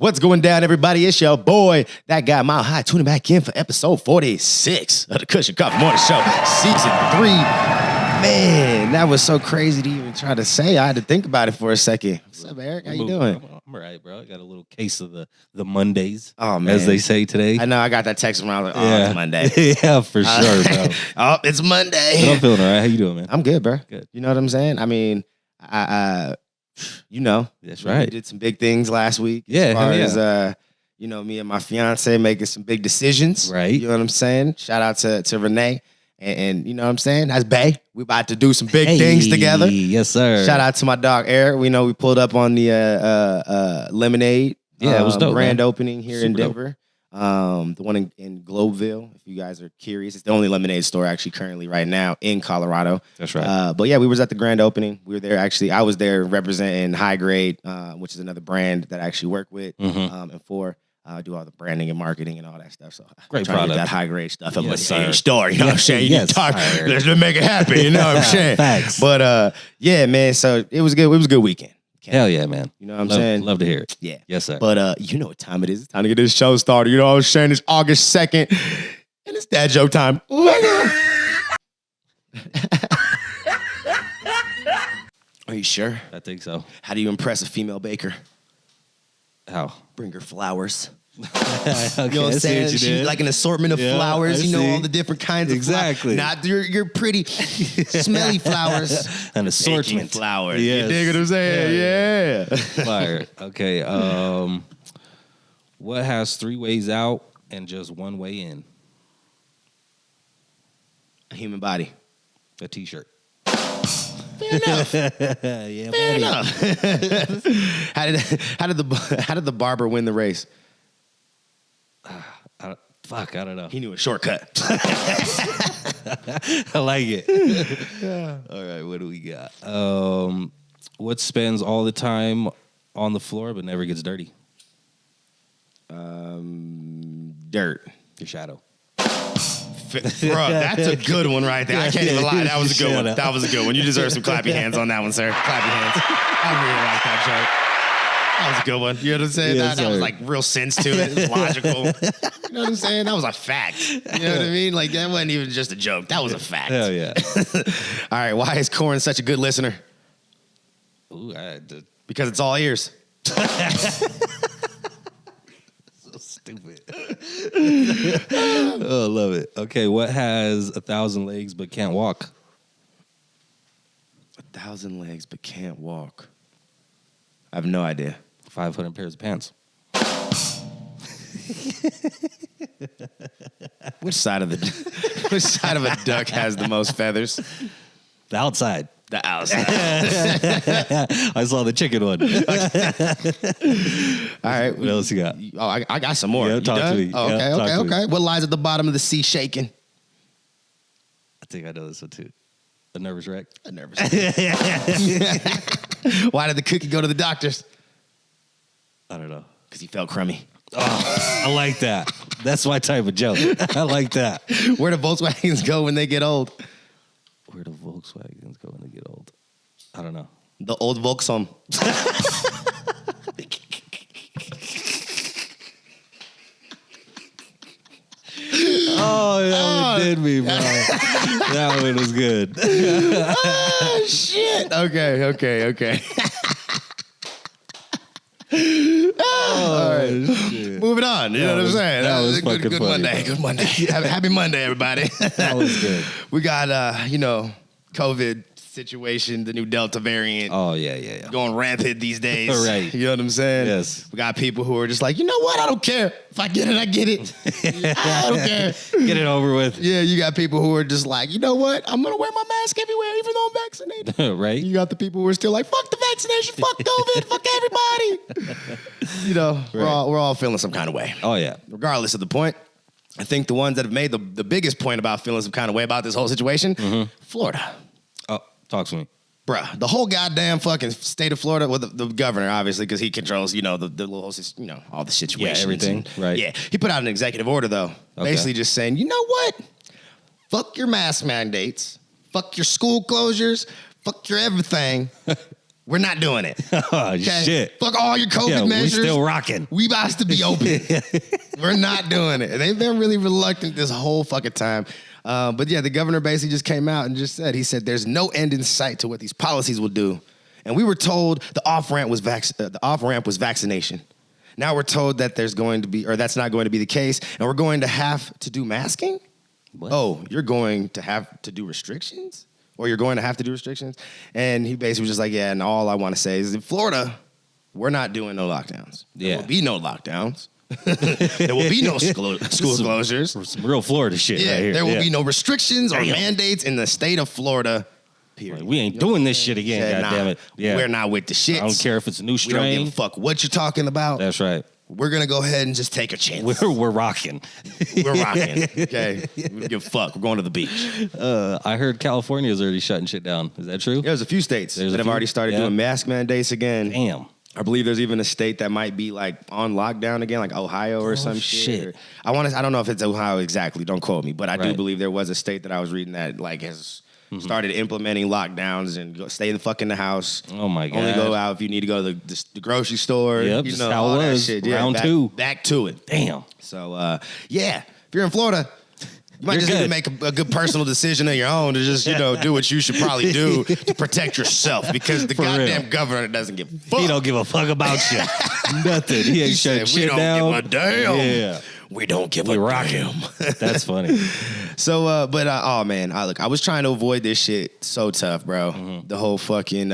What's going down, everybody? It's your boy, that guy, Mile High, tuning back in for episode 46 of the Kush Coughfee Morning Show, season 3. Man, that was so crazy to even try to say. I had to think about it for a second. What's up, Eric? How you doing? I'm all right, bro. I got a little case of the Mondays, oh, man, as they say today. I know. I got that text when I was like, oh, it's Monday. Yeah, for sure, bro. Oh, it's Monday. But I'm feeling all right. How you doing, man? I'm good, bro. Good. You know what I'm saying? I mean, you know, that's we right. did some big things last week. Yeah, as far hell yeah. as you know, me and my fiance making some big decisions. Right. You know what I'm saying? Shout out to Renee. And you know what I'm saying? That's Bay. We about to do some big things together. Yes, sir. Shout out to my dog Eric. We know we pulled up on the Lemonade. Yeah, it was dope, grand man. opening here Super in dope. Denver. The one in Globeville, if you guys are curious. It's the only lemonade store actually currently right now in Colorado. That's right. But yeah, we was at the grand opening. We were there actually. I was there representing H.I.G.H, which is another brand that I actually work with and for. I do all the branding and marketing and all that stuff. So Great trying to get product. that H.I.G.H stuff up Yes, in the sir. store. You know what I'm saying? You Yes, need to talk. sir. Let's just make it happen. You know what I'm saying? Facts. But yeah, man. So it was good. It was a good weekend. Hell yeah, man. You know what I'm saying? Love to hear it. Yeah. Yes, sir. But you know what time it is. It's time to get this show started. You know what I'm saying? It's August 2nd. And it's dad joke time. Are you sure? I think so. How do you impress a female baker? How? Bring her flowers. Okay, You know what I'm saying? She's like an assortment of Yeah, flowers. I You know see. all the different kinds of Exactly. flowers. Not your pretty, smelly flowers. An Baking assortment. flowers. Yes. You dig what I'm saying? Yeah. Fire. Okay. What has 3 ways out and just 1 way in? A human body. A T-shirt. Fair enough. Yeah, Fair buddy. enough. how did the barber win the race? I don't know. He knew a shortcut. I like it. All right, what do we got? What spends all the time on the floor but never gets dirty? Dirt. Your shadow. Bro, that's a good one right there. I can't even lie. That was a good one. That was a good one. You deserve some clappy hands on that one, sir. Clappy hands. I really like that joke. That was a good one. You know what I'm saying? Yes, that was sir. like real sense to it. It was logical. You know what I'm saying? That was a fact. You know what I mean? Like, that wasn't even just a joke. That was a fact. Hell yeah. All right. Why is Corin such a good listener? Ooh, Because it's all ears. so stupid. Oh, I love it. Okay, what has 1,000 legs but can't walk? 1,000 legs but can't walk. I have no idea. 500 pairs of pants. Which side of a duck has the most feathers? The outside. The outside. I saw the chicken one. All right. What else you got? Oh, I got some more. Yeah, You talk to done? me. Oh, Yeah, talk to me. okay. What lies at the bottom of the sea shaking? I think I know this one too. A nervous wreck. A nervous. Why did the cookie go to the doctors? I don't know. Because he felt crummy. Oh, I like that. That's my type of joke. I like that. Where do Volkswagens go when they get old? Where do Volkswagens go when they get old? I don't know. The old Volkshome. Oh, that one did me, bro. That one was good. Oh, shit. Okay. All right. Shit. Moving on. You know what I'm saying? that was a good fucking funny, Monday. bro. Good Monday. Happy Monday, everybody. That was good. We got, COVID situation, the new Delta variant. Oh, yeah. Going rampant these days. Right. You know what I'm saying? Yes. We got people who are just like, you know what? I don't care. If I get it, I get it. I don't care. Get it over with. Yeah, you got people who are just like, you know what? I'm going to wear my mask everywhere, even though I'm vaccinated. Right? You got the people who are still like, fuck the vaccination, fuck COVID, fuck everybody. You know, we're all feeling some kind of way. Oh, yeah. Regardless of the point, I think the ones that have made the biggest point about feeling some kind of way about this whole situation, Florida. Oh, talk to me. Bruh, the whole goddamn fucking state of Florida, well, the governor, obviously, because he controls, the little, all the situations. Yeah, everything, right. Yeah, he put out an executive order, though, basically just saying, you know what? Fuck your mask mandates. Fuck your school closures. Fuck your everything. We're not doing it. Oh, shit. Fuck all your COVID measures. We still rocking. We about to be open. We're not doing it. And they've been really reluctant this whole fucking time. But yeah, the governor basically just came out and just said, he said, there's no end in sight to what these policies will do. And we were told the off-ramp was vaccination. Now we're told that there's going to be, or that's not going to be the case, and we're going to have to do masking? What? Oh, you're going to have to do restrictions? Or you're going to have to do restrictions? And he basically was just like, yeah, and all I want to say is in Florida, we're not doing no lockdowns. There will be no lockdowns. There will be no school closures. Some real Florida shit right here. There will be no restrictions or mandates in the state of Florida. Period. Like, we ain't doing this shit again, goddammit. Yeah. We're not with the shit. I don't care if it's a new strain. We don't give a fuck what you're talking about. That's right. We're going to go ahead and just take a chance. We're rocking. We're rocking. Okay. We don't give a fuck. We're going to the beach. I heard California is already shutting shit down. Is that true? There's a few states that have already started doing mask mandates again. Damn. I believe there's even a state that might be like on lockdown again, like Ohio or some shit. I don't know if it's Ohio exactly. Don't quote me, but I do believe there was a state that I was reading that like has started implementing lockdowns and stay the fuck in the house. Oh my god! Only go out if you need to go to the grocery store. Yep, you just know how all it that was. shit. Round two. Back to it. Damn. So yeah, if you're in Florida, you might just need to make a good personal decision of your own to just do what you should probably do to protect yourself because the goddamn governor doesn't give a fuck. He don't give a fuck about you. Nothing. He ain't shut shit down. We don't give a damn. Yeah. We don't give a damn. That's funny. So, oh man, I was trying to avoid this shit so tough, bro. The whole fucking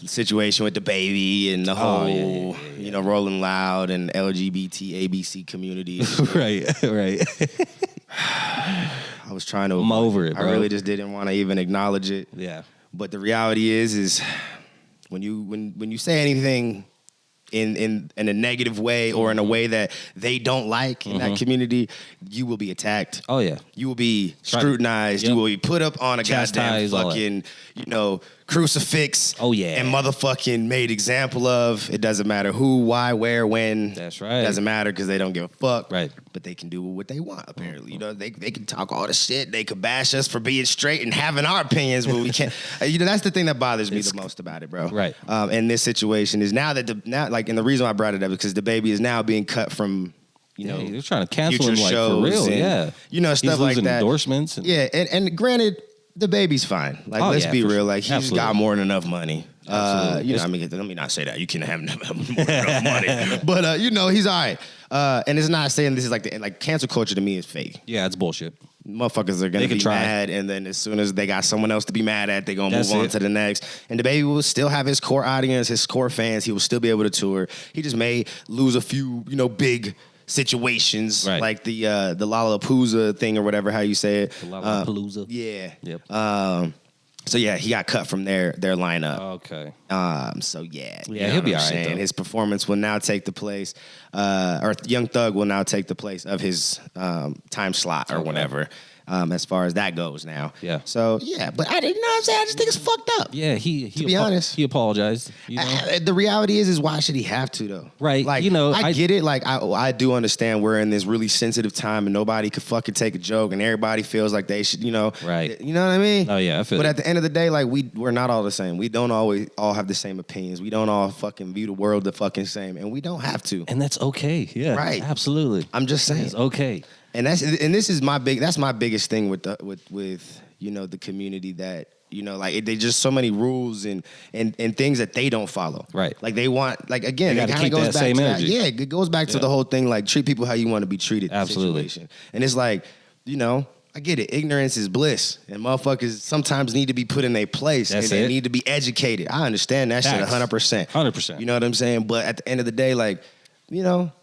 situation with the baby and the whole, Rolling Loud and LGBT ABC community. right. I was trying to. I'm over it, bro. I really just didn't want to even acknowledge it. Yeah. But the reality is when you say anything in a negative way or in a way that they don't like in that community, you will be attacked. Oh yeah. You will be scrutinized. Yep. You will be put up on a goddamn fucking, crucifix. Oh yeah. And motherfucking made example of. It doesn't matter who, why, where, when. That's right. It doesn't matter because they don't give a fuck. Right. But they can do what they want, apparently. They can talk all the shit. They could bash us for being straight and having our opinions, but we can't. That's the thing that bothers me the most about it, bro. Right. In this situation is now and the reason why I brought it up is because the baby is now being cut from, they're trying to cancel him future for real. And, yeah. Stuff like that. Endorsements. And granted, the baby's fine. Let's be real. Like, he's got more than enough money. Let me not say that. You can't have more than enough money. But, he's all right. And it's not saying this is like cancel culture to me is fake. Yeah, it's bullshit. Motherfuckers are going to be mad, and then as soon as they got someone else to be mad at, they're going to move on to the next. And the baby will still have his core audience, his core fans. He will still be able to tour. He just may lose a few, big situations, like the Lollapalooza thing or whatever, how you say it. The Lollapalooza. Yeah. Yep. So yeah, he got cut from their lineup. Okay. So yeah, he'll be all right. Though. His performance will now take the place, or Young Thug will now take the place of his time slot or whatever. As far as that goes now. Yeah. So yeah, but I didn't know what I'm saying. I just think it's fucked up. Yeah, to be honest, he apologized. The reality is why should he have to though? Right. Like, I get it. Like I do understand we're in this really sensitive time and nobody could fucking take a joke and everybody feels like they should, Right. You know what I mean? Oh yeah, I feel. But at the end of the day, like we're not all the same. We don't always all have the same opinions. We don't all fucking view the world the fucking same, and we don't have to. And that's okay. Yeah. Right. Absolutely. I'm just saying. It's okay. And this is my biggest thing with the community that they just so many rules and things that they don't follow. Right. Like they want it kind of goes back same to energy. that. Yeah, it goes back to the whole thing like treat people how you want to be treated. Absolutely. Situation. And it's like, I get it. Ignorance is bliss, and motherfuckers sometimes need to be put in their place, they need to be educated. I understand that shit 100%. 100%. You know what I'm saying? But at the end of the day, like.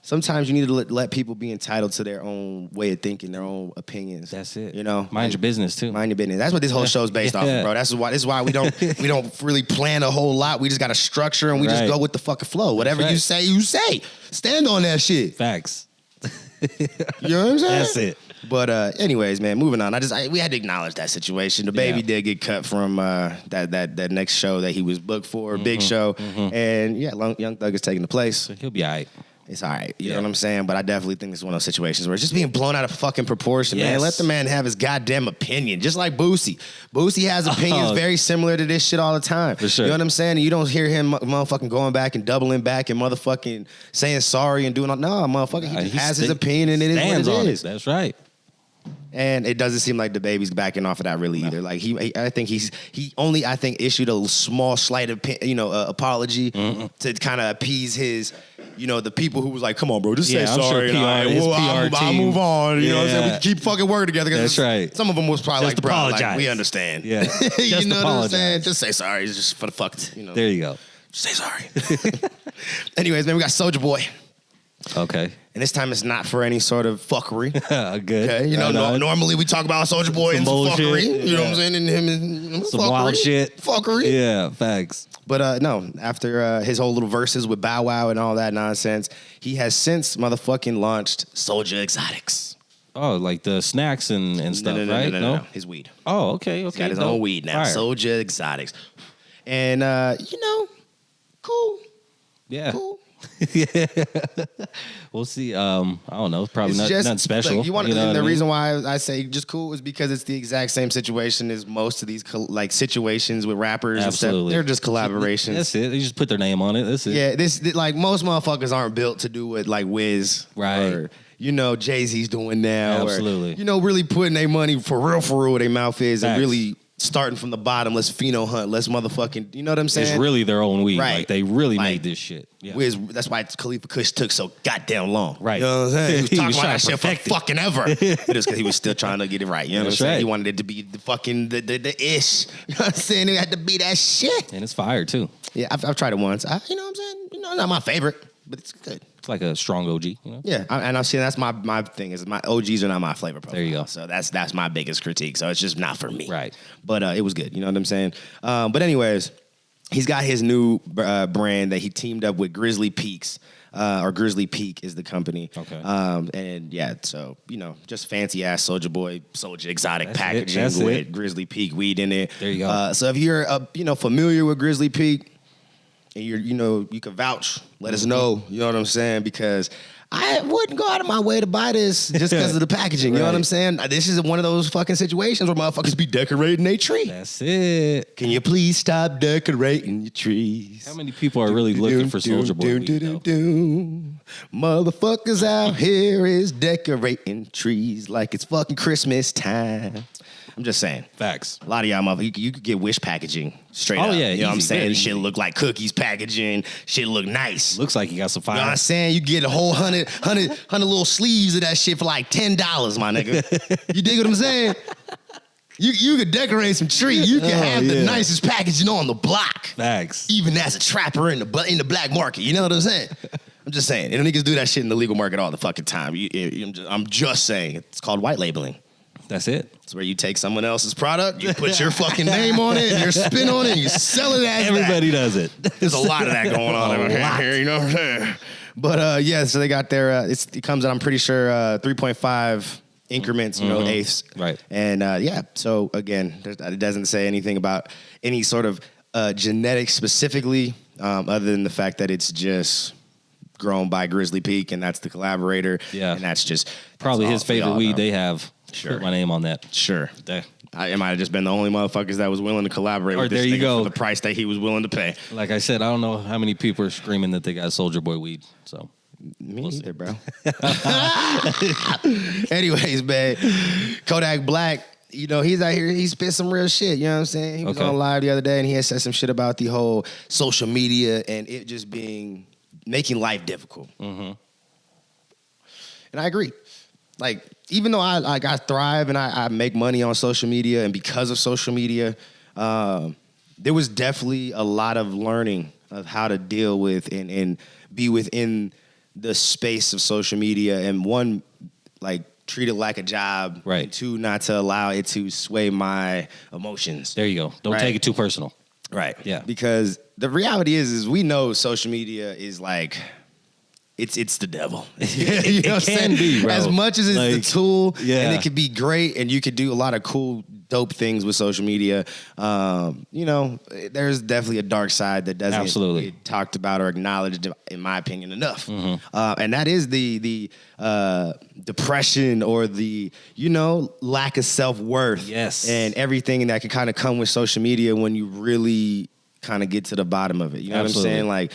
Sometimes you need to let people be entitled to their own way of thinking, their own opinions. That's it. Mind your business too. Mind your business. That's what this whole show's based off of, bro. This is why we don't really plan a whole lot. We just got a structure and we just go with the fucking flow. Whatever you say, you say. Stand on that shit. Facts. You know what I'm saying? That's it. But anyways, man, moving on. We had to acknowledge that situation. The baby did get cut from that next show that he was booked for, big show, and Young Thug is taking the place. He'll be all right. It's all right. You know what I'm saying? But I definitely think it's one of those situations where it's just being blown out of fucking proportion, man. Let the man have his goddamn opinion. Just like Boosie. Boosie has opinions very similar to this shit all the time. For sure. You know what I'm saying? And you don't hear him motherfucking going back and doubling back and motherfucking saying sorry and doing all. No, motherfucker, he just has his opinion and it is what it is. That's right. And it doesn't seem like the baby's backing off of that really either. Like I think he only issued a small slight apology to kind of appease his, the people who was like, come on, bro, just say sorry. Sure I'll move on. You know what I'm saying? We can keep fucking working together. That's right. Some of them was probably just like, bro, like, we understand. Yeah. You know what I'm saying? Just say sorry. It's just for the fuck. There you go. Just say sorry. Anyways, man, we got Soulja Boy. Okay. And this time it's not for any sort of fuckery. Good. Okay. Normally we talk about Soulja Boy and some fuckery. You know what I'm saying? And him and some fuckery, wild shit. Fuckery. Yeah, facts. But no, after his whole little verses with Bow Wow and all that nonsense, he has since motherfucking launched Soulja Exotics. Oh, like the snacks and stuff, right? No. His weed. Oh, okay. He's got his own weed now. Fire. Soulja Exotics. And, cool. Yeah. Cool. Yeah. We'll see. I don't know. Probably nothing special. Look, the reason why I say just cool is because it's the exact same situation as most of these situations with rappers. Absolutely. And stuff. They're just collaborations. That's it. They just put their name on it. That's it. Yeah. Most motherfuckers aren't built to do what like Wiz or Jay-Z's doing now. Absolutely. Or, really putting their money for real where their mouth is. Facts. And really starting from the bottom. Let's pheno hunt. Let's motherfucking, you know what I'm saying? It's really their own weed. Right. Like they really made this shit. Yeah. Wiz, that's why Khalifa Kush took so goddamn long. Right. You know what I'm saying? He was talking about that shit for perfect it. fucking ever. It was because he was still trying to get it right. You know what I'm saying? right. He wanted it to be the fucking, the ish. You know what I'm saying? It had to be that shit. And it's fire too. Yeah, I've tried it once. You know what I'm saying? Not my favorite, but it's good. It's like a strong OG, Yeah, and I'm saying that's my thing is my OGs are not my flavor profile. There you go. So that's my biggest critique. So it's just not for me. Right. But it was good. You know what I'm saying? But anyways, he's got his new brand that he teamed up with Grizzly Peaks. Or Grizzly Peak is the company. Okay. And yeah, so just fancy ass Soulja Boy, Soulja Exotic That's packaging it. with Grizzly Peak weed in it. There you go. So if you're familiar with Grizzly Peak, and you can vouch, let us know. You know what I'm saying? Because I wouldn't go out of my way to buy this just because of the packaging. You know what I'm saying? This is one of those fucking situations where motherfuckers be decorating their tree. That's it. Can you please stop decorating your trees? How many people are really looking for Soulja Boy weed, though? Motherfuckers out here is decorating trees like it's fucking Christmas time. I'm just saying. Facts. A lot of y'all motherfuckers, you could get Wish packaging straight up. Oh, yeah, you know what I'm easy, saying? very Shit easy. look like cookies packaging. Shit look nice. Looks like you got some fire. You know what I'm saying? You get a whole 100 little sleeves of that shit for like $10, my nigga. You dig what I'm saying? You could decorate some tree. You can have the nicest packaging on the block. Facts. Even as a trapper in the black market. You know what I'm saying? I'm just saying. And niggas do that shit in the legal market all the fucking time. I'm just saying. It's called white labeling. That's it. It's where you take someone else's product, you put your fucking name on it, and your spin on it, and you sell it as Everybody does it. There's a lot of that going on over here, you know what I'm saying? But so they got their, it comes in, I'm pretty sure, 3.5 increments, eighths. Right. And so again, it doesn't say anything about any sort of genetics specifically, other than the fact that it's just grown by Grizzly Peak, and that's the collaborator. Yeah. And that's just Probably that's his all we favorite all weed know. they have. Sure. Put my name on that. Sure. There. I might have just been the only motherfuckers that was willing to collaborate Or with this there you nigga go. for the price that he was willing to pay. Like I said, I don't know how many people are screaming that they got Soulja Boy weed. So Me neither, bro. Anyways, man, Kodak Black, he's out here, he spit some real shit, you know what I'm saying? He was on live the other day and he had said some shit about the whole social media and it just making life difficult. Mm-hmm. And I agree. Like, even though I thrive and I make money on social media, and because of social media, there was definitely a lot of learning of how to deal with and be within the space of social media. And one, like, treat it like a job. Right. And two, not to allow it to sway my emotions. there you go. Don't take it too personal. Right. Yeah. Because the reality is we know social media is like, it's the devil. You know what I'm saying? can be, bro. As much as it's the tool, yeah. and it could be great, and you could do a lot of cool dope things with social media. You know, there's definitely a dark side that doesn't get talked about or acknowledged, in my opinion, enough. And that is the depression or the, you know, lack of self-worth. Yes. And everything that can kind of come with social media when you really kind of get to the bottom of it. You know what I'm saying? Like,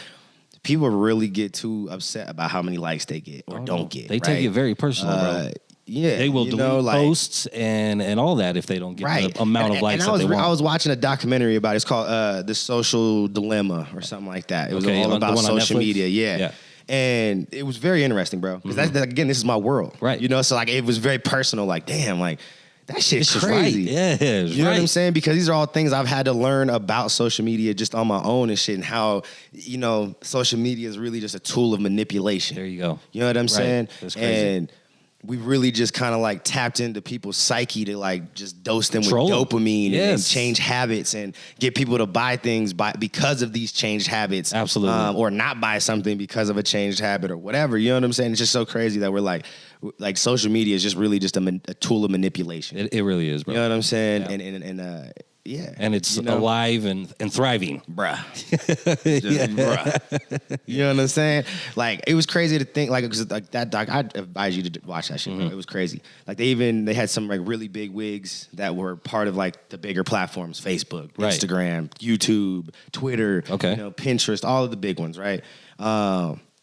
people really get too upset about how many likes they get or don't get. They take it very personal, bro. Yeah, they will delete posts and all that if they don't get the amount of likes that they want. I was watching a documentary about it. It's called The Social Dilemma or something like that. It was all about social media. Yeah. And it was very interesting, bro. Because again, this is my world. Right. You know, so like it was very personal. Like, damn, like that shit's crazy. Right. Yeah, you know what I'm saying? Because these are all things I've had to learn about social media just on my own and shit, and how, you know, social media is really just a tool of manipulation. There you go. You know what I'm saying? That's crazy. And we really just kind of like tapped into people's psyche to like just dose them Troll. with dopamine and change habits and get people to buy things because of these changed habits. Absolutely. Or not buy something because of a changed habit or whatever. You know what I'm saying? It's just so crazy that we're like social media is just really just a tool of manipulation. It really is, bro. You know what I'm saying? Yeah. Yeah. And it's alive and thriving. Bruh. Bruh. You know what I'm saying? Like, it was crazy to think, like, cause like that doc, I'd advise you to watch that shit, bro. It was crazy. Like, they had some like really big wigs that were part of like the bigger platforms, Facebook, Instagram, YouTube, Twitter, you know, Pinterest, all of the big ones, right?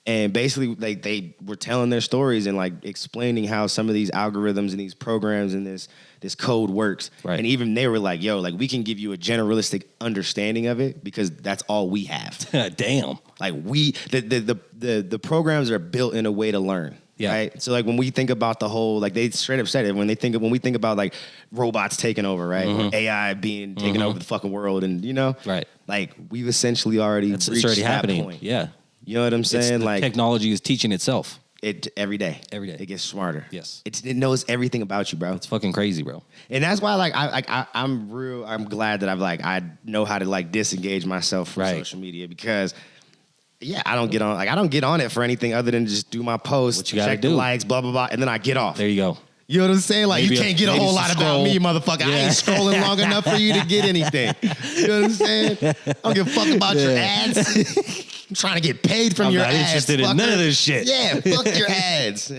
And basically, like, they were telling their stories and like explaining how some of these algorithms and these programs and this code works. Right. And even they were like, yo, like, we can give you a generalistic understanding of it because that's all we have. Damn. Like, the programs are built in a way to learn. Yeah. Right. So like when we think about the whole, like they straight up said it, when we think about like robots taking over, right? Or AI being taking over the fucking world, and you know, like we've essentially already reached already that happening. point. Yeah. You know what I'm saying? Like technology is teaching itself. Every day. It gets smarter. Yes. It knows everything about you, bro. It's fucking crazy, bro. And that's why, like, I'm glad that I know how to like disengage myself from social media because, yeah, I don't get on it for anything other than just do my posts, check the likes, blah blah blah, and then I get off. There you go. You know what I'm saying? Like, you can't get a whole lot about me, motherfucker. I ain't scrolling long enough for you to get anything. You know what I'm saying? I don't give a fuck about your ads. I'm trying to get paid from your ads. I'm not interested in none of this shit. Yeah, fuck your ads.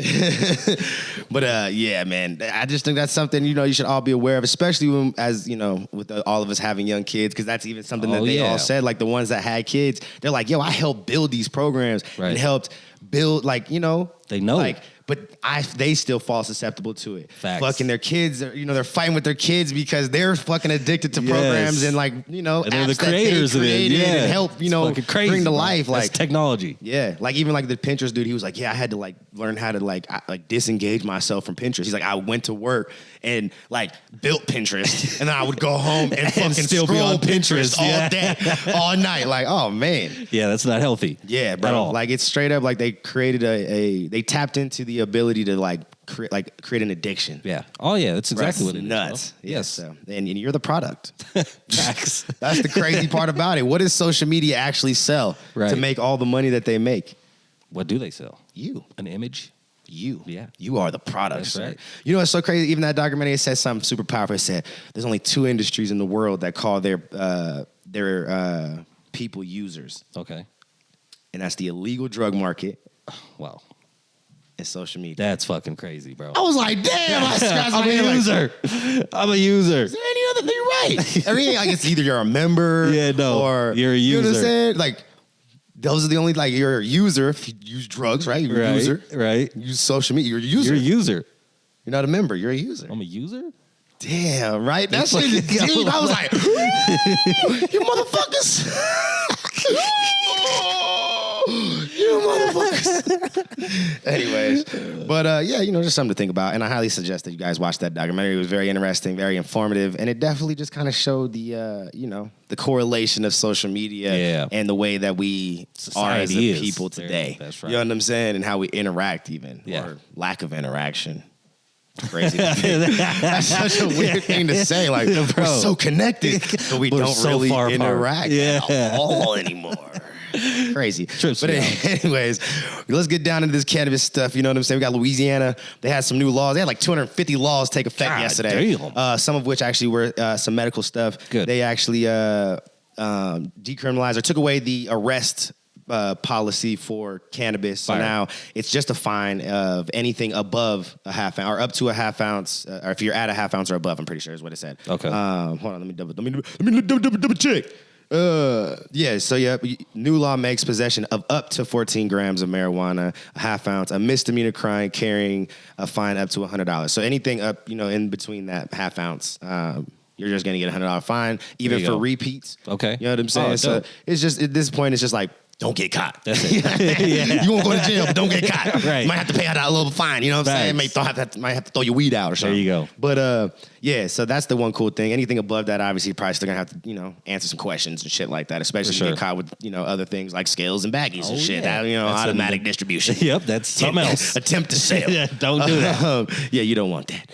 But yeah, man, I just think that's something, you know, you should all be aware of, especially when, as you know, with all of us having young kids, because that's even something that they all said. Like the ones that had kids, they're like, yo, I helped build these programs and helped build, like, you know, they know, like. But they still fall susceptible to it. Facts. Fucking their kids, you know, they're fighting with their kids because they're fucking addicted to programs and like, you know, and they're the creators of it. Yeah. And help, you know, bring to life. That's like technology. Yeah. Like even like the Pinterest dude, he was like, yeah, I had to like learn how to like disengage myself from Pinterest. He's like, I went to work and like built Pinterest and then I would go home and fucking still be on Pinterest all day, all night. Like, oh man. Yeah, that's not healthy. Yeah, bro. At all. Like it's straight up like they created they tapped into the ability to like create an addiction. Yeah. Oh yeah, that's exactly what it is. Nuts. Yes. So, and you're the product. Facts. That's the crazy part about it. What does social media actually sell to make all the money that they make? What do they sell? You. An image? Yeah. You are the product. That's right. You know what's so crazy? Even that documentary, it said something super powerful. It said there's only 2 industries in the world that call their people users. Okay. And that's the illegal drug market. Wow. And social media. That's fucking crazy, bro. I was like, damn, I'm a user. I'm a user. Is there any other thing? Right. I mean, like it's either you're a member or you're a user. You know what I'm saying? Like those are the only, like, you're a user if you use drugs, right? You're a user. Right. You use social media. You're a user. You're a user. You're not a member. You're a user. I'm a user? Damn, right? That shit is deep. I was like, you motherfuckers. You motherfuckers. Anyways, but yeah, you know, just something to think about. And I highly suggest that you guys watch that documentary. It was very interesting, very informative, and it definitely just kind of showed the, you know, the correlation of social media and the way that we are as a people today. That's right. You know what I'm saying? And how we interact even, or lack of interaction. Crazy. That's such a weird thing to say. Like, we're so connected, but we don't really interact at all anymore. Crazy. Trips but me out. anyways, let's get down into this cannabis stuff. You know what I'm saying? We got Louisiana. They had some new laws. They had like 250 laws take effect God yesterday. damn. Some of which actually were some medical stuff. Good. They actually decriminalized or took away the arrest policy for cannabis. So Fire. now it's just a fine of anything above a half ounce or up to a half ounce, or if you're at a half ounce or above, I'm pretty sure is what it said. Okay. Hold on, let me double check. New law makes possession of up to 14 grams of marijuana, a half ounce, a misdemeanor crime, carrying a fine up to $100. So anything up, in between that half ounce, you're just gonna get $100 fine, even for repeats. Okay. You know what I'm saying? So dope. it's just at this point, it's just like, don't get caught. That's it. You won't go to jail, but don't get caught. Right. You might have to pay out a little fine. You know what I'm saying? Might have to throw your weed out or something. There you go. But so that's the one cool thing. Anything above that, obviously, you're probably still gonna have to, answer some questions and shit like that. Especially if you get caught with, other things like scales and baggies and shit. Yeah. That, automatic distribution. Yep, that's something else. Attempt to sale. Yeah, don't do that. You don't want that.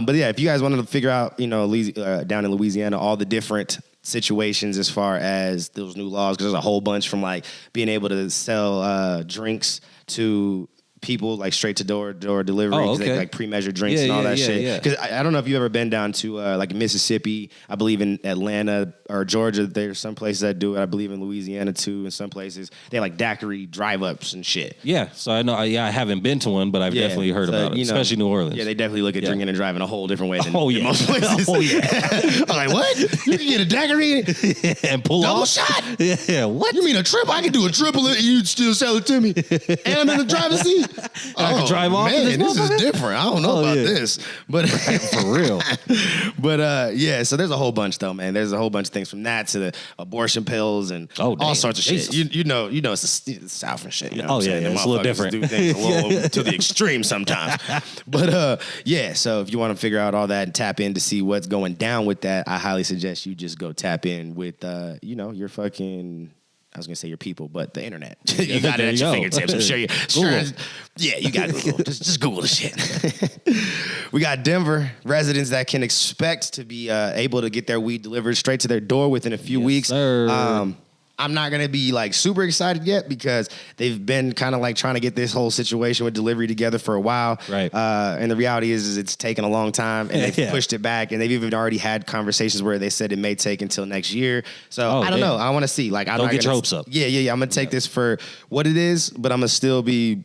But yeah, if you guys wanted to figure out, down in Louisiana, all the different situations as far as those new laws, because there's a whole bunch from like being able to sell drinks to people like straight to door delivery, they, like pre-measured drinks and all that shit. Because I don't know if you've ever been down to like Mississippi. I believe in Atlanta or Georgia, there's some places that do it. I believe in Louisiana too. In some places they have like daiquiri drive-ups and shit. Yeah, so I know. I haven't been to one, but I've definitely heard about it, especially New Orleans. Yeah, they definitely look at drinking and driving a whole different way than most places. I'm like, what? You can get a daiquiri and pull double off? shot? Yeah, what? You mean a triple? I can do a triple and you'd still sell it to me. And I'm in the driver's seat. I can drive off. Man, this is different. I don't know about this, but for real. But so there's a whole bunch though, man. There's a whole bunch of things from that to the abortion pills and all sorts of shit. You know, it's the South and shit. You know it's a little different. Do things a little to the extreme sometimes. But so if you want to figure out all that and tap in to see what's going down with that, I highly suggest you just go tap in with your fucking. I was gonna say your people, but the internet. You got it at your fingertips. I'm sure you. You got Google. just Google the shit. We got Denver residents that can expect to be able to get their weed delivered straight to their door within a few weeks. Sir. I'm not gonna be like super excited yet because they've been kind of like trying to get this whole situation with delivery together for a while. Right. And the reality is it's taken a long time, and they've pushed it back, and they've even already had conversations where they said it may take until next year. So I don't know. I want to see. Like, I'm don't not get gonna, your hopes up. Yeah. I'm gonna take this for what it is, but I'm gonna still be,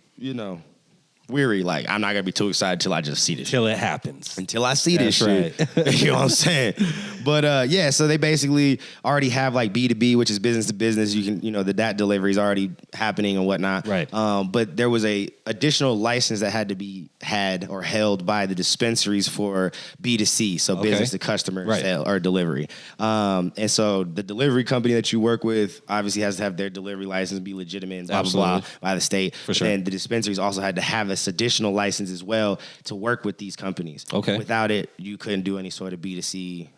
weary. Like, I'm not gonna be too excited till I just see this. Till it happens. Until I see this shit. Right. You know what I'm saying? But so they basically already have like B2B, which is business to business. You can, that delivery is already happening and whatnot. Right. But there was a additional license that had to be held by the dispensaries for B2C, so business to customer sale or delivery. And so the delivery company that you work with obviously has to have their delivery license be legitimate and blah, blah, blah by the state. For sure. And the dispensaries also had to have this additional license as well to work with these companies. Okay. Without it, you couldn't do any sort of B2C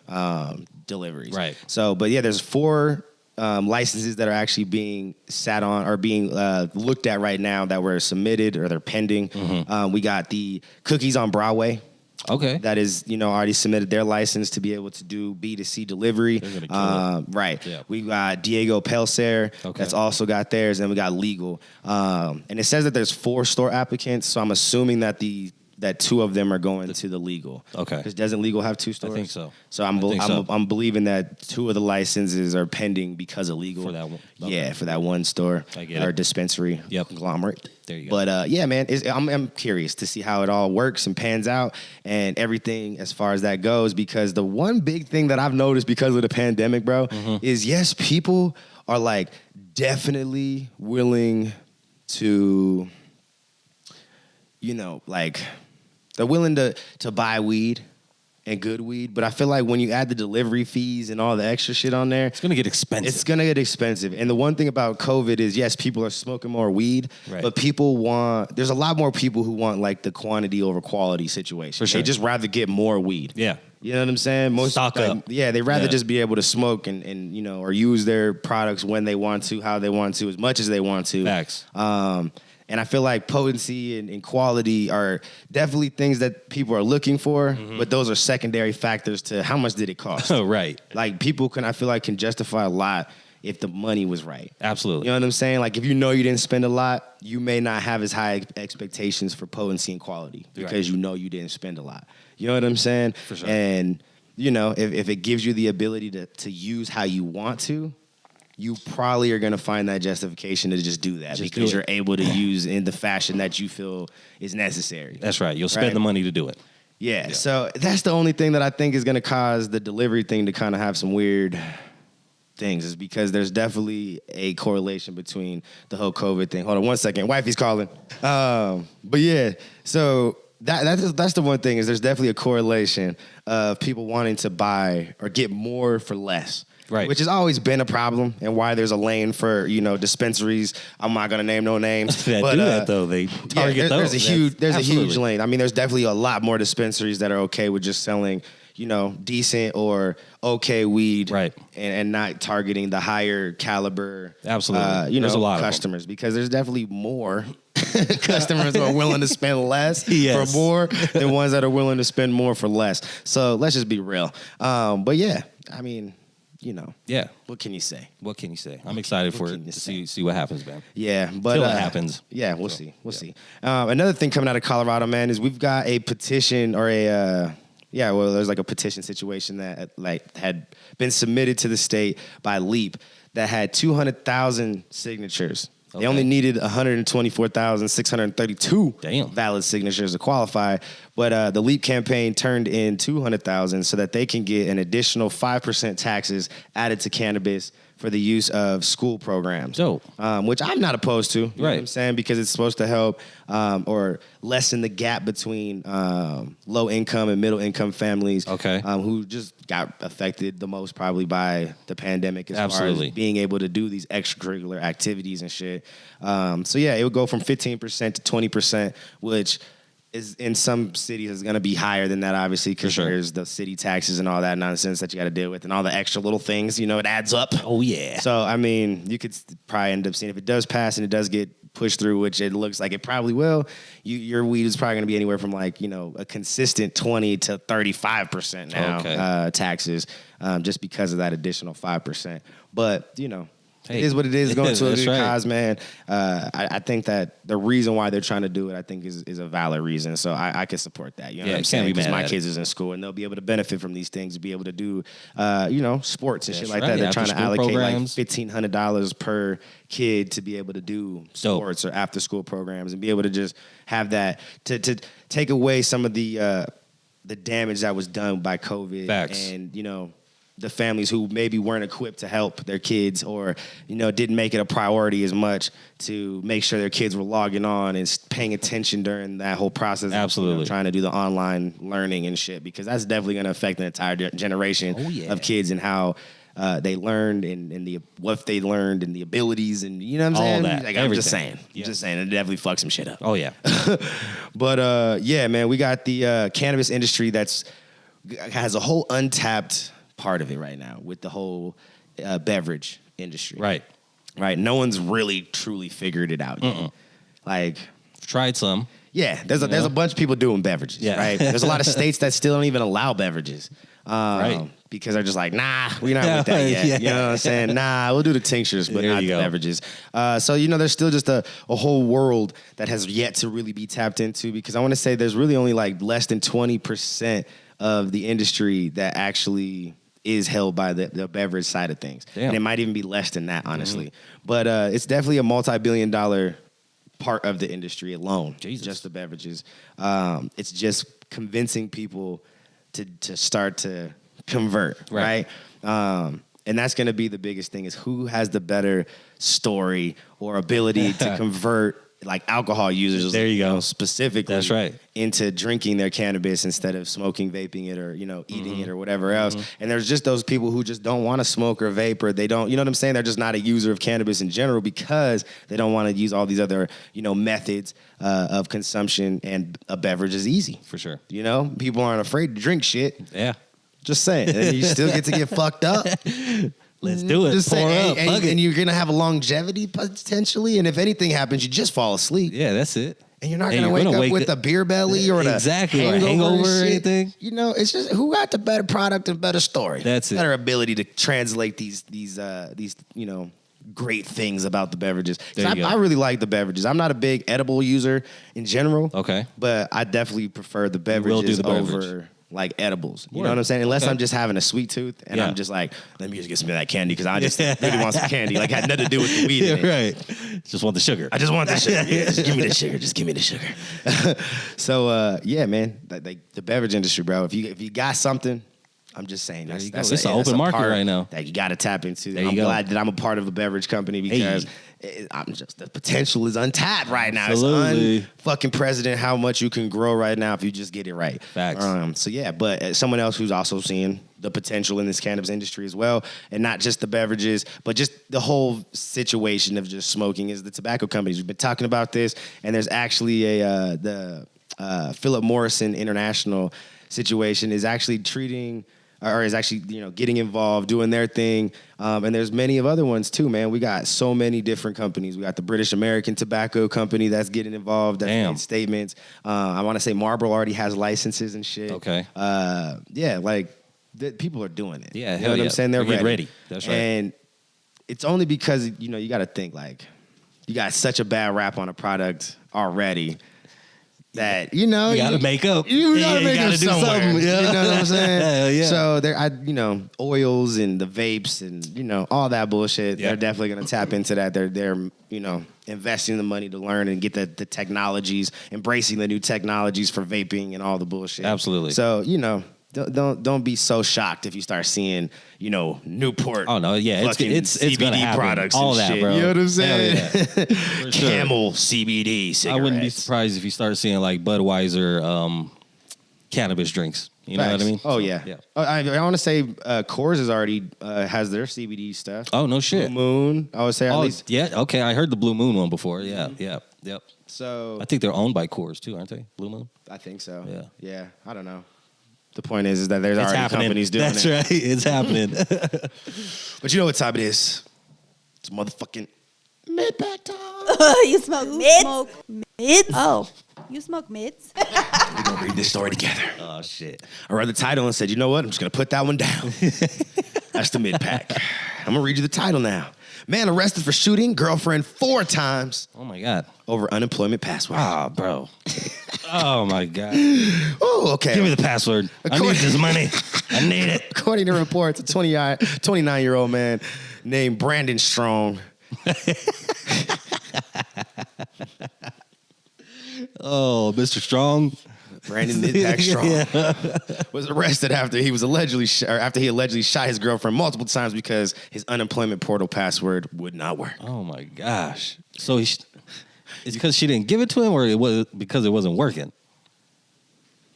deliveries. Right. So, but yeah, there's 4 licenses that are actually being sat on or being looked at right now that were submitted or they're pending. Mm-hmm. We got the Cookies on Broadway. Okay. That is, already submitted their license to be able to do B2C delivery. Right. Yeah. We got Diego Pelser. Okay. That's also got theirs. And we got Legal. And it says that there's 4 store applicants. So I'm assuming that that 2 of them are going to the Legal. Okay. Because doesn't Legal have 2 stores? I think so. So I'm believing that 2 of the licenses are pending because of Legal. For that one. Okay. Yeah, for that one store. I get or it. dispensary conglomerate. There you go. But yeah, man, I'm curious to see how it all works and pans out and everything as far as that goes. Because the one big thing that I've noticed because of the pandemic, bro, is yes, people are like definitely willing to, like they're willing to buy weed and good weed, but I feel like when you add the delivery fees and all the extra shit on there, it's gonna get expensive. It's gonna get expensive. And the one thing about COVID is, yes, people are smoking more weed, but there's a lot more people who want like the quantity over quality situation. For sure. They just rather get more weed. Yeah. You know what I'm saying? Stock up. Yeah, they'd rather just be able to smoke and or use their products when they want to, how they want to, as much as they want to. Facts. And I feel like potency and quality are definitely things that people are looking for, but those are secondary factors to how much did it cost. Oh, right. Like people I feel like can justify a lot if the money was right. Absolutely. You know what I'm saying? Like if you know you didn't spend a lot, you may not have as high expectations for potency and quality because you know you didn't spend a lot. You know what I'm saying? For sure. And you know, if it gives you the ability to use how you want to, you probably are going to find that justification to just do that because you're able to use in the fashion that you feel is necessary. That's right. You'll spend the money to do it. Yeah. So that's the only thing that I think is going to cause the delivery thing to kind of have some weird things is because there's definitely a correlation between the whole COVID thing. Hold on 1 second. Wifey's calling. But yeah, so that's the one thing is there's definitely a correlation of people wanting to buy or get more for less. Right. Which has always been a problem and why there's a lane for, you know, dispensaries. I'm not going to name no names. That but, do that, though. They target those. There's a huge lane. I mean, there's definitely a lot more dispensaries that are okay with just selling, you know, decent or okay weed. Right. And not targeting the higher caliber, Absolutely. You There's know, a lot customers. Of because there's definitely more customers who are willing to spend less Yes. for more than ones that are willing to spend more for less. So let's just be real. But yeah, I mean, you know. Yeah. What can you say? What can you say? I'm excited for it to see what happens, man. Yeah, but Till it happens. Yeah, we'll see. We'll see. Another thing coming out of Colorado, man, is we've got a petition or there's like a petition situation that like had been submitted to the state by LEAP that had 200,000 signatures. Okay. They only needed 124,632 valid signatures to qualify, but the LEAP campaign turned in 200,000 so that they can get an additional 5% taxes added to cannabis for the use of school programs. Dope. Which I'm not opposed to, you know what I'm saying? Because it's supposed to help or lessen the gap between low income and middle income families who just got affected the most probably by the pandemic as far as being able to do these extracurricular activities and shit. So yeah, it would go from 15% to 20%, which is in some cities is going to be higher than that, obviously, because there's the city taxes and all that nonsense that you got to deal with and all the extra little things, you know, it adds up. Oh, yeah. So, I mean, you could probably end up seeing if it does pass and it does get pushed through, which it looks like it probably will, your weed is probably going to be anywhere from like, you know, a consistent 20 to 35% now taxes just because of that additional 5%. But, you know, it is what it is. Going to a good cause, man. I think that the reason why they're trying to do it, I think, is a valid reason. So I can support that. You know what I'm saying? Because my kids is in school and they'll be able to benefit from these things, be able to do, you know, sports and shit like that. They're trying to allocate programs. Like $1,500 per kid to be able to do sports or after school programs and be able to just have that to take away some of the damage that was done by COVID. Facts. And, you know, the families who maybe weren't equipped to help their kids or, you know, didn't make it a priority as much to make sure their kids were logging on and paying attention during that whole process. Absolutely. Of, you know, trying to do the online learning and shit, because that's definitely going to affect an entire generation of kids and how they learned and what they learned and the abilities and, you know what I'm saying? All that. Like, I'm just saying. I'm just saying. It definitely fucks some shit up. Oh, yeah. But, yeah, man, we got the cannabis industry has a whole untapped part of it right now with the whole beverage industry. Right. No one's really truly figured it out yet. Like, tried some. Yeah, there's a bunch of people doing beverages. Right. There's a lot of states that still don't even allow beverages. Because they're just like, nah, we're not with that yet. You know what I'm saying? Nah, we'll do the tinctures, but not the beverages. So, you know, there's still just a whole world that has yet to really be tapped into, because I want to say there's really only like less than 20% of the industry that actually is held by the beverage side of things. Damn. And it might even be less than that, honestly. But it's definitely a multi-billion-dollar part of the industry alone. Just the beverages. It's just convincing people to start to convert, right? And that's going to be the biggest thing, is who has the better story or ability to convert like alcohol users, there you go, specifically, into drinking their cannabis instead of smoking, vaping it, or, you know, eating it or whatever else. And there's just those people who just don't want to smoke or vape, or they don't, you know what I'm saying? They're just not a user of cannabis in general because they don't want to use all these other, you know, methods of consumption, and a beverage is easy. For sure. You know, people aren't afraid to drink shit. Yeah. Just saying. And you still get to get fucked up. Let's do it. Just saying, and you're going to have a longevity potentially. And if anything happens, you just fall asleep. Yeah, that's it. And you're not And going to you're wake gonna up with a beer belly or exactly, a or a hangover or shit. anything. You know, it's just who got the better product and better story. That's it. Better ability to translate these you know, great things about the beverages. I really like the beverages. I'm not a big edible user in general. Okay. But I definitely prefer the beverages over like edibles. You know what I'm saying? Unless I'm just having a sweet tooth and I'm just like, let me just get some of that candy because I just really want some candy. Like had nothing to do with the weed. In it. Right. Just want the sugar. I just want the sugar. Yeah, just give me the sugar. Just give me the sugar. So yeah, man, the beverage industry, bro. If you got something, I'm just saying that's it's an open market right now that you got to tap into. I'm glad that I'm a part of a beverage company because I'm just the potential is untapped right now. Absolutely. It's fucking president how much you can grow right now if you just get it right. Facts. So yeah, but as someone else who's also seeing the potential in this cannabis industry as well, and not just the beverages, but just the whole situation of just smoking is the tobacco companies. We've been talking about this, and there's actually the Philip Morris International situation is actually treating. Or is actually, getting involved, doing their thing. And there's many of other ones too, man. We got so many different companies. We got the British American Tobacco Company that's getting involved, that's made statements. I want to say Marlboro already has licenses and shit. Okay. Yeah, like people are doing it. Yeah, you know what I'm saying? They're ready. That's right. And it's only because, you got to think like, you got such a bad rap on a product already. That you gotta make up. You gotta make up do somewhere. something. Yeah. You know what I'm saying? Hell yeah. So there, oils and the vapes and all that bullshit. Yeah. They're definitely gonna tap into that. They're investing the money to learn and get the technologies, embracing the new technologies for vaping and all the bullshit. Absolutely. So don't be so shocked if you start seeing Newport. Oh no, yeah, it's CBD gonna happen. products, all and that, shit. bro. You know what I'm saying? Yeah. Camel CBD cigarettes. I wouldn't be surprised if you start seeing like Budweiser cannabis drinks. You know what I mean? Oh yeah. I want to say Coors is already has their CBD stuff. Oh no shit. Blue Moon. I would say at least. Yeah. Okay, I heard the Blue Moon one before. Yeah. Yeah. Yep. So I think they're owned by Coors too, aren't they? Blue Moon. I think so. Yeah. Yeah. I don't know. The point is that there's already companies doing That's it. That's right. It's happening. But you know what time it is? It's motherfucking mid-pack time. You smoke mids? Mids? Oh, you smoke mids? We're going to read this story together. Oh, shit. I read the title and said, you know what? I'm just going to put that one down. That's the mid-pack. I'm going to read you the title now. Man arrested for shooting girlfriend 4 times. Oh, my God. Over unemployment password. Ah, bro. Oh, my God. Oh, okay. Give me the password. I need this money. I need it. According to reports, a 29-year-old man named Brandon Strong. Oh, Mr. Strong. Brandon Midpack Strong was arrested after he allegedly shot his girlfriend multiple times because his unemployment portal password would not work. Oh my gosh! So it's because she didn't give it to him, or it was because it wasn't working.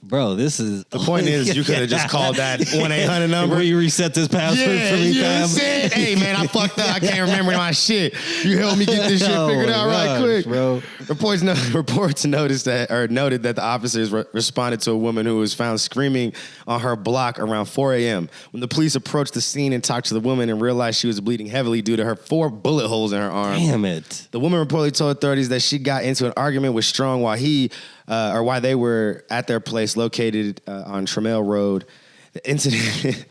Bro, this is... The point is, you could have just called that 1-800 number. Where you reset this password for me, fam. Hey, man, I fucked up. I can't remember my shit. You help me get this shit figured out right quick. Bro. Reports noted that the officers responded to a woman who was found screaming on her block around 4 a.m. When the police approached the scene and talked to the woman and realized she was bleeding heavily due to her 4 bullet holes in her arm. Damn it. The woman reportedly told authorities that she got into an argument with Strong while they were at their place located on Trammell Road. The incident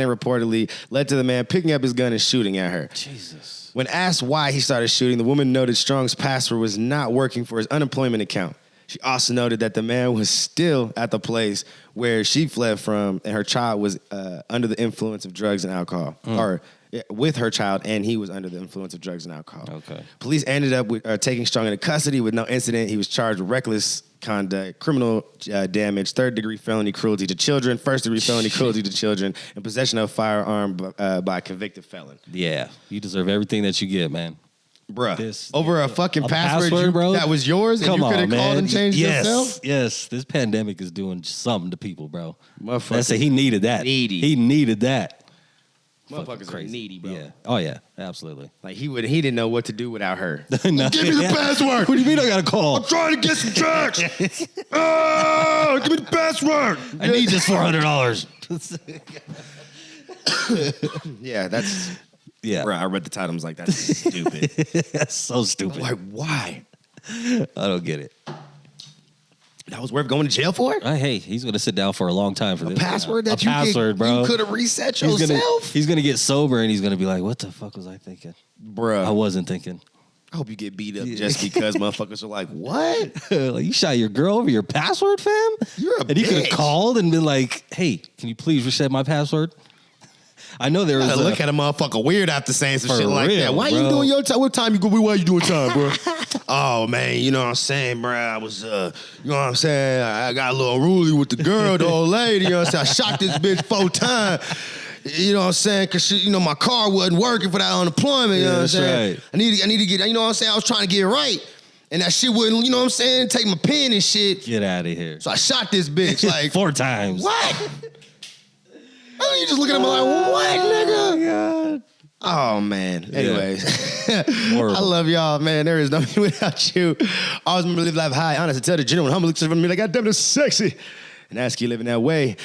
reportedly led to the man picking up his gun and shooting at her. Jesus. When asked why he started shooting, the woman noted Strong's password was not working for his unemployment account. She also noted that the man was still at the place where she fled from, and her child was under the influence of drugs and alcohol. With her child, and he was under the influence of drugs and alcohol. Okay. Police ended up taking Strong into custody with no incident. He was charged with reckless conduct, criminal damage, 3rd-degree felony cruelty to children, 1st-degree felony cruelty to children, and possession of a firearm by a convicted felon. Yeah, you deserve everything that you get, man. Bruh, over a fucking password bro? that was yours, and you could have called and changed yourself? Yes, this pandemic is doing something to people, bro. Motherfucker. He needed that. He needed that. Motherfuckers are needy, bro. Yeah. Oh yeah, absolutely. Like he didn't know what to do without her. No. Give me the password. What do you mean I gotta call? I'm trying to get some checks. Oh, give me the password. I need this $400. Yeah, that's Bro, I read the title. I was like, that's stupid. That's so stupid. I'm like, why? I don't get it. That was worth going to jail for? Hey, he's gonna sit down for a long time for this. Password that bro. You could have reset yourself. He's gonna get sober and he's gonna be like, "What the fuck was I thinking, Bruh. I wasn't thinking." I hope you get beat up just because motherfuckers are like, what? Like, you shot your girl over your password, fam? You're a And he could have bitch. called and been like, "Hey, can you please reset my password?" I know there was I look at a motherfucker weird after saying some For shit like real, that. Why bro. you doing your time? What time you go? Why you doing time, bro? Oh man, you know what I'm saying, bro? I was, you know what I'm saying? I got a little unruly with the girl, the old lady. You know what I'm saying? I shot this bitch 4 times. You know what I'm saying? Cause she, you know, my car wasn't working for that unemployment. You know what I'm that's saying? right. I need to get. You know what I'm saying? I was trying to get it right, and that shit wouldn't. You know what I'm saying? Take my pen and shit. Get out of here. So I shot this bitch like 4 times. What? Oh, you just looking at me like, what, nigga? Oh, man. Anyways, I love y'all, man. There is no me without you. Always remember to live life high, honest, and tell the genuine, humble, accept me like, God damn, it's sexy. And ask you living that way.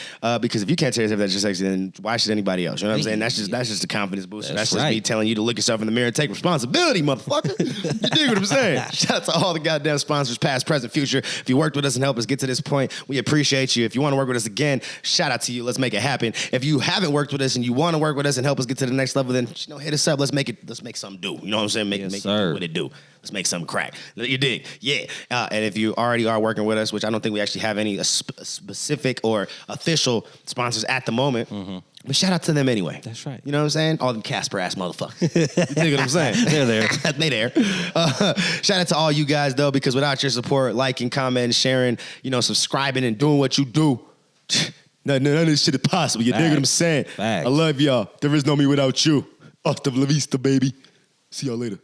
Because if you can't tell yourself that's just sexy, then why should anybody else? You know what I'm saying? That's just a confidence booster. That's just me telling you to look yourself in the mirror and take responsibility, motherfucker. You dig what I'm saying? Shout out to all the goddamn sponsors, past, present, future. If you worked with us and helped us get to this point, we appreciate you. If you want to work with us again, shout out to you. Let's make it happen. If you haven't worked with us and you want to work with us and help us get to the next level, then hit us up. Let's make something do. You know what I'm saying? Make it do what it do. Let's make something crack. You dig? Yeah. And if you already are working with us, which I don't think we actually have any specific or official sponsors at the moment, but shout out to them anyway. That's right. You know what I'm saying? All them Casper ass motherfuckers. You dig what I'm saying? They're there. They there. Shout out to all you guys though, because without your support, liking, commenting, sharing, subscribing and doing what you do, none of this shit is possible. You dig what I'm saying? Facts. I love y'all. There is no me without you. Hasta la vista, baby. See y'all later.